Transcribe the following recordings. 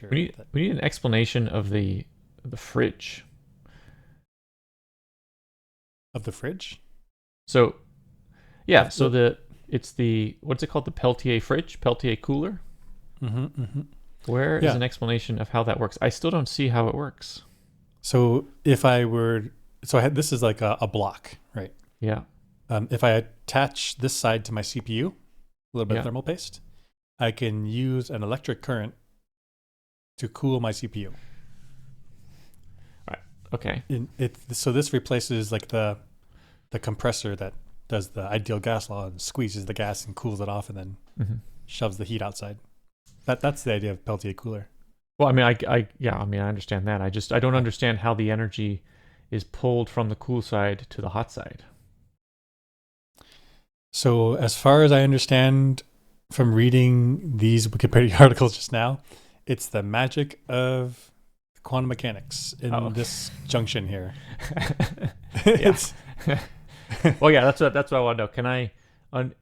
Sure. We need an explanation of the fridge. Of the fridge? So yeah, Of so the. it's the what's it called, the Peltier fridge, Peltier cooler. Mm-hmm, mm-hmm. Where is Yeah. an explanation of how that works? I still don't see how it works. So if I were, so I had, this is like a block, right? Yeah, If I attach this side to my CPU, a little bit of yeah, thermal paste, I can use an electric current to cool my CPU. right, okay, So this replaces like the compressor that does the ideal gas law and squeezes the gas and cools it off and then hmm. shoves the heat outside. That's the idea of Peltier cooler. Well, I mean, yeah, I mean, I understand that. I don't Yeah. understand how the energy is pulled from the cool side to the hot side. So as far as I understand from reading these Wikipedia articles just now, it's the magic of quantum mechanics Oh, in this junction here. yeah. It's Well, yeah, that's what I want to know. Can I,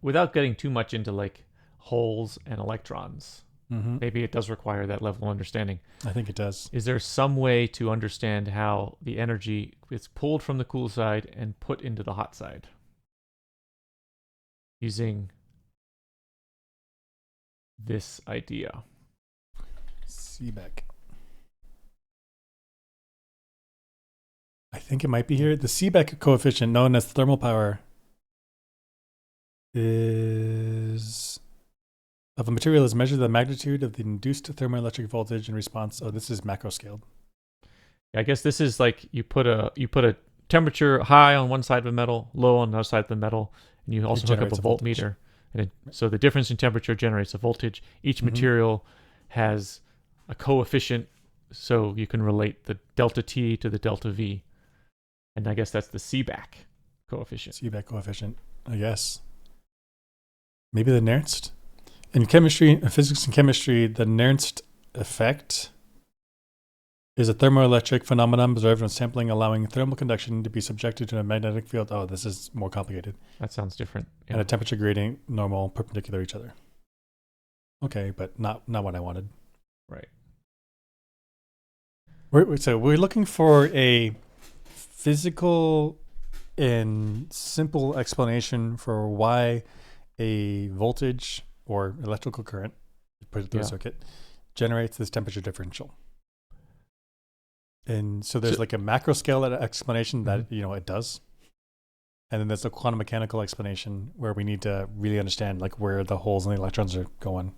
without getting too much into like holes and electrons, Mhm. maybe it does require that level of understanding. I think it does. Is there some way to understand how the energy is pulled from the cool side and put into the hot side using this idea? Seebeck. I think it might be here. The Seebeck coefficient, known as thermal power, is of a material is measured the magnitude of the induced thermoelectric voltage in response. Oh, this is macro scaled. I guess this is like you put a temperature high on one side of the metal, low on the other side of the metal, and you also hook up a generates a voltage. voltmeter, so the difference in temperature generates a voltage. Each Mhm. material has a coefficient, so you can relate the delta T to the delta V, and I guess that's the Seebeck coefficient. Seebeck coefficient, I guess. Maybe the Nernst. In chemistry, physics and chemistry, the Nernst effect is a thermoelectric phenomenon observed when sampling, allowing thermal conduction to be subjected to a magnetic field. Oh, this is more complicated. That sounds different. And Yeah. a temperature gradient normal perpendicular to each other. Okay, but not what I wanted. Right. So we're looking for a physical and simple explanation for why a voltage or electrical current put it through a Yeah. circuit generates this temperature differential. And so there's So, like a macro scale explanation that Mhm. it does, and then there's a quantum mechanical explanation where we need to really understand like where the holes and the electrons are going.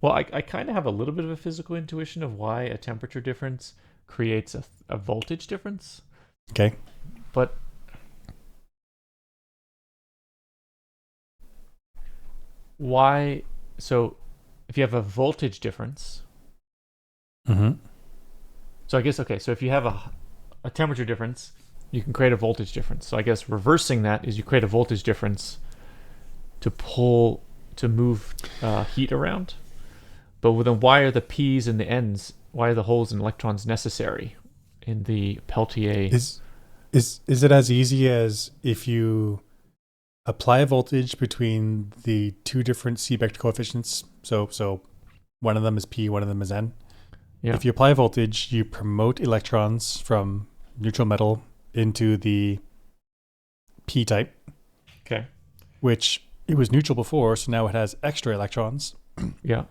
Well, I kind of have a little bit of a physical intuition of why a temperature difference creates a voltage difference, Okay. but why? So, if you have a voltage difference, Mm-hmm. so I guess okay. So if you have a temperature difference, you can create a voltage difference. So I guess reversing that is you create a voltage difference to move heat around. But then why are the P's and the N's? Why are the holes and electrons necessary in the Peltier? Is it as easy as if you apply a voltage between the two different Seebeck coefficients? So one of them is P, one of them is N. Yeah. If you apply voltage, you promote electrons from neutral metal into the P type, Okay. which it was neutral before, so now it has extra electrons. Yeah.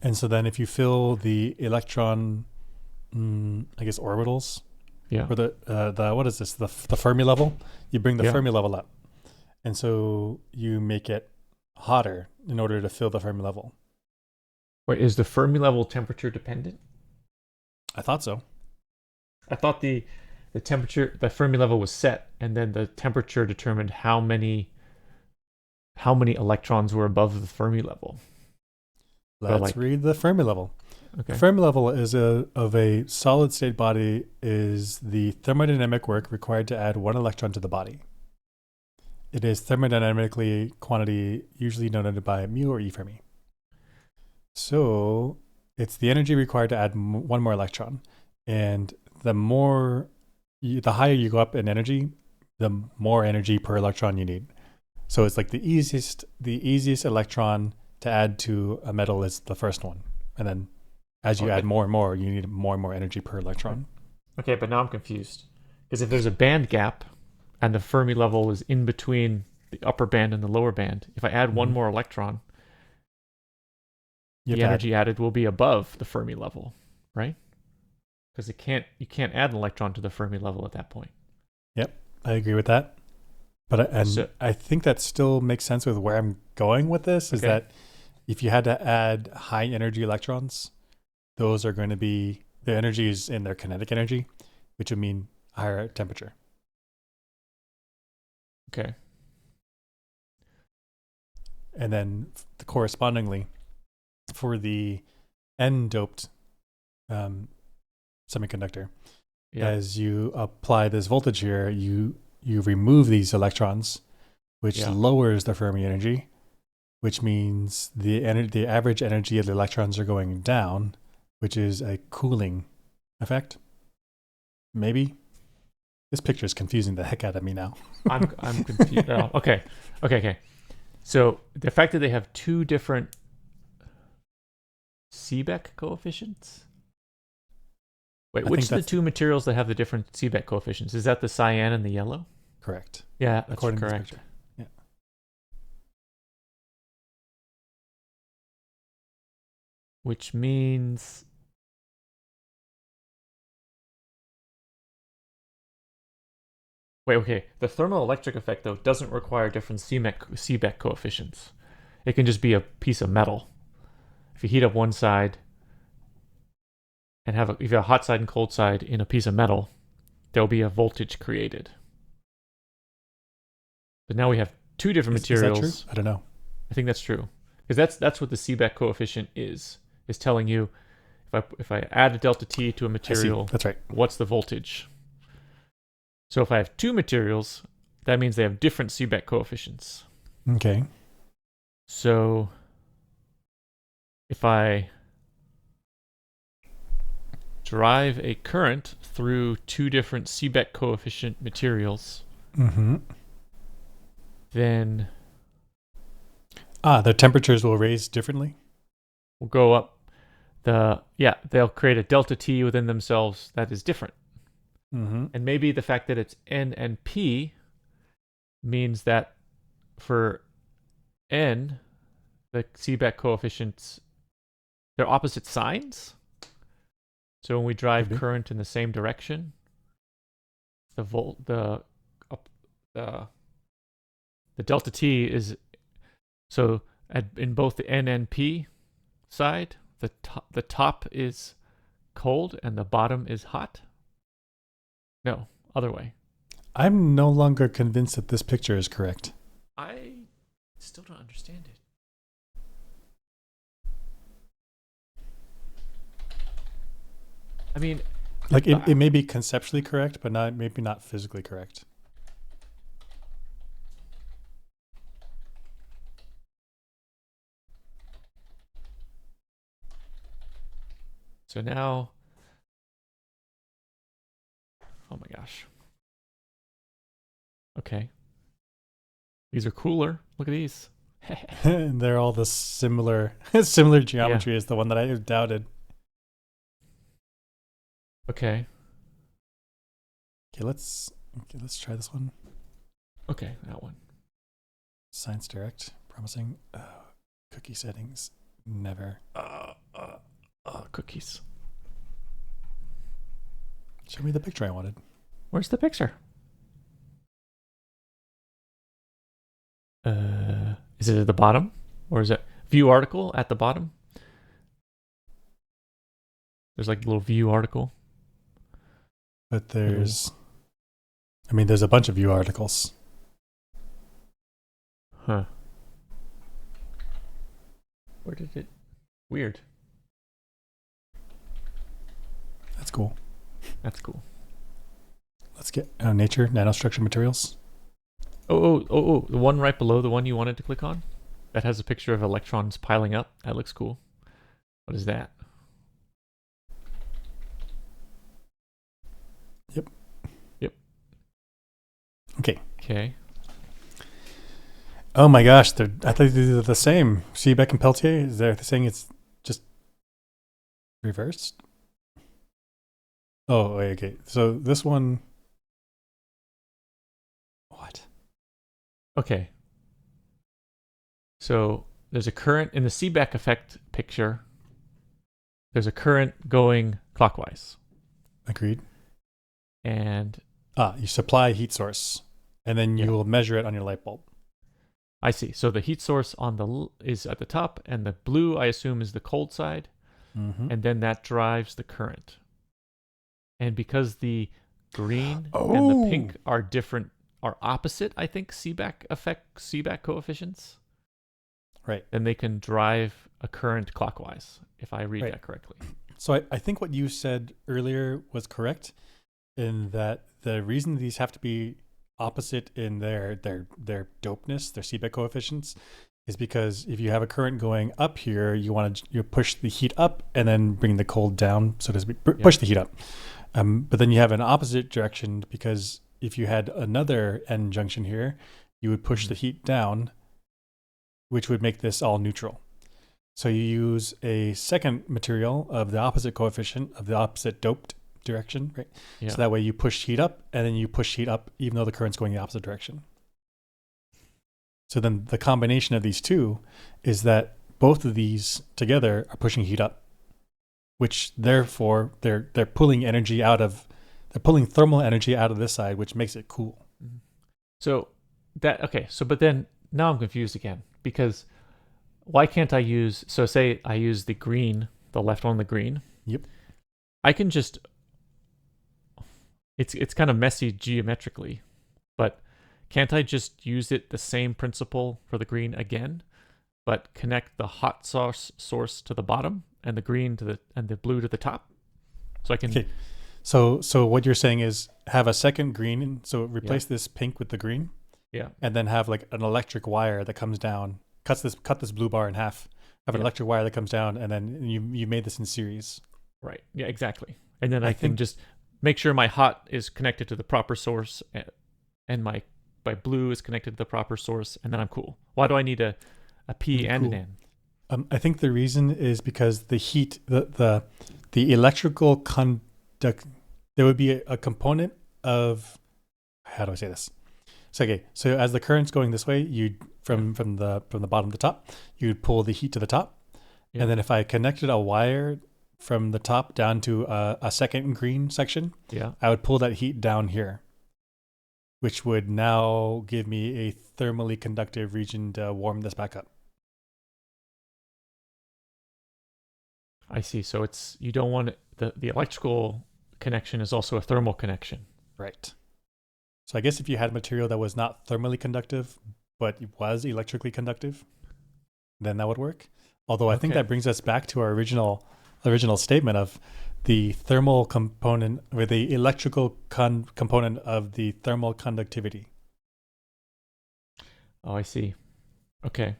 And so then if you fill the electron, I guess orbitals, Yeah. or the what is this? The Fermi level. You bring the Yeah. Fermi level up, and so you make it hotter in order to fill the Fermi level. Wait, is the Fermi level temperature dependent? I thought so. I thought the temperature, the Fermi level was set, and then the temperature determined how many electrons were above the Fermi level. Let's read the Fermi level. Okay. The Fermi level of a solid state body is the thermodynamic work required to add one electron to the body. It is thermodynamically quantity usually denoted by mu or E Fermi. So it's the energy required to add one more electron, and the higher you go up in energy, the more energy per electron you need. So it's like the easiest electron to add to a metal is the first one, and then As you Oh, add more and more, you need more and more energy per electron. Okay, but now I'm confused. Because if there's a band gap and the Fermi level is in between the upper band and the lower band, if I add one Mhm. more electron, You have the to add- energy added will be above the Fermi level, right? Because you can't add an electron to the Fermi level at that point. Yep, I agree with that. But So I think that still makes sense with where I'm going with this. Is okay, that if you had to add high energy electrons, those are going to be the energy is in their kinetic energy, which would mean higher temperature. okay, And then correspondingly, for the n-doped semiconductor, yeah, as you apply this voltage here, you remove these electrons, which yeah. lowers the Fermi energy, which means the average energy of the electrons are going down, which is a cooling effect. Maybe this picture is confusing the heck out of me now. I'm confused. Oh, okay. So the fact that they have two different Seebeck coefficients. Wait, I which think are the that's two materials that have the different Seebeck coefficients? Is that the cyan and the yellow? correct, Yeah, that's according to this correct. picture. Yeah. Which means wait, okay. The thermoelectric effect though doesn't require different Seebeck coefficients. It can just be a piece of metal. If you heat up one side and if you have a hot side and cold side in a piece of metal, there'll be a voltage created. But now we have two different Is that true? materials. I don't know. I think that's true because that's what the Seebeck coefficient is telling you if I add a delta T to a I see. material, That's right. what's the voltage? So if I have two materials, that means they have different Seebeck coefficients. Okay. So if I drive a current through two different Seebeck coefficient materials, Mm-hmm. then The temperatures will raise differently. we'll go up they'll create a delta T within themselves that is different. Mm-hmm. And maybe the fact that it's N and P means that for N, the Seebeck coefficients, they're opposite signs. So when we drive current in the same direction, the delta T is so in both the N and P side, the top is cold and the bottom is hot. No, other way. I'm no longer convinced that this picture is correct. I still don't understand it. I mean, Like it may be conceptually correct, but maybe not physically correct. so now, oh my gosh. Okay. These are cooler. Look at these. And they're all the similar geometry as the one that I doubted. Okay. Okay, let's try this one. Okay, that one. Science Direct, promising. Cookie settings, never. Cookies. Show me the picture I wanted. Where's the picture? Is it at the bottom? Or is it view article at the bottom? There's like a little view article. But there's a bunch of view articles. Huh. Where did it? Weird. That's cool. That's cool. Let's get nature, nanostructure materials. Oh, the one right below the one you wanted to click on? That has a picture of electrons piling up. That looks cool. What is that? Yep. Okay. Oh my gosh, I thought these are the same. Seebeck and Peltier, they're saying it's just Reversed? Oh, wait, okay. So this one. What? Okay. So there's a current in the Seebeck effect picture. There's a current going clockwise. Agreed. And you supply a heat source, and then you will measure it on your light bulb. I see. So the heat source is at the top, and the blue, I assume, is the cold side, and then that drives the current. And because the green and the pink are opposite, I think, Seebeck coefficients. Right. Then they can drive a current clockwise, if I read that correctly. So I think what you said earlier was correct, in that the reason these have to be opposite in their dopeness, their Seebeck coefficients, is because if you have a current going up here, you push the heat up and then bring the cold down, so to speak, push the heat up. But then you have an opposite direction, because if you had another end junction here, you would push the heat down, which would make this all neutral. So you use a second material of the opposite coefficient, of the opposite doped direction, right? Yeah. So that way you push heat up, and then you push heat up even though the current's going the opposite direction. So then the combination of these two is that both of these together are pushing heat up, which therefore they're pulling thermal energy out of this side, which makes it cool. So but then now I'm confused again, because why can't I use, so say I use the green, the left one, the green. Yep. I can just, it's kind of messy geometrically, but can't I just use it the same principle for the green again, but connect the hot source to the bottom and the green and the blue to the top? So I can. Okay. So what you're saying is have a second green, so replace this pink with the green. Yeah. And then have like an electric wire that comes down, cut this blue bar in half. Have an electric wire that comes down, and then you made this in series. Right. Yeah, exactly. And then I can just make sure my hot is connected to the proper source, and my blue is connected to the proper source, and then I'm cool. Why do I need a P and an N? I think the reason is because the heat, the electrical conduct, there would be a component of, how do I say this? So as the current's going this way, from the bottom to top, you'd pull the heat to the top, and then if I connected a wire from the top down to a second green section, I would pull that heat down here, which would now give me a thermally conductive region to warm this back up. I see. So you don't want the electrical connection is also a thermal connection. Right. So I guess if you had material that was not thermally conductive, but was electrically conductive, then that would work. Although I think that brings us back to our original statement of the thermal component, or the electrical component of the thermal conductivity. Oh, I see. Okay.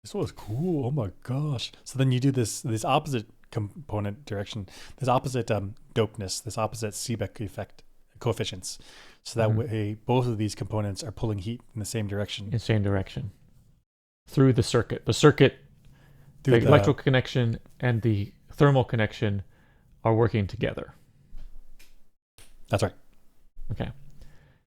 This was cool. Oh my gosh. So then you do this opposite component direction, this opposite dopeness, this opposite Seebeck effect coefficients. So that way both of these components are pulling heat in the same direction. In the same direction. Through the circuit. The electrical connection and the thermal connection are working together. That's right. Okay.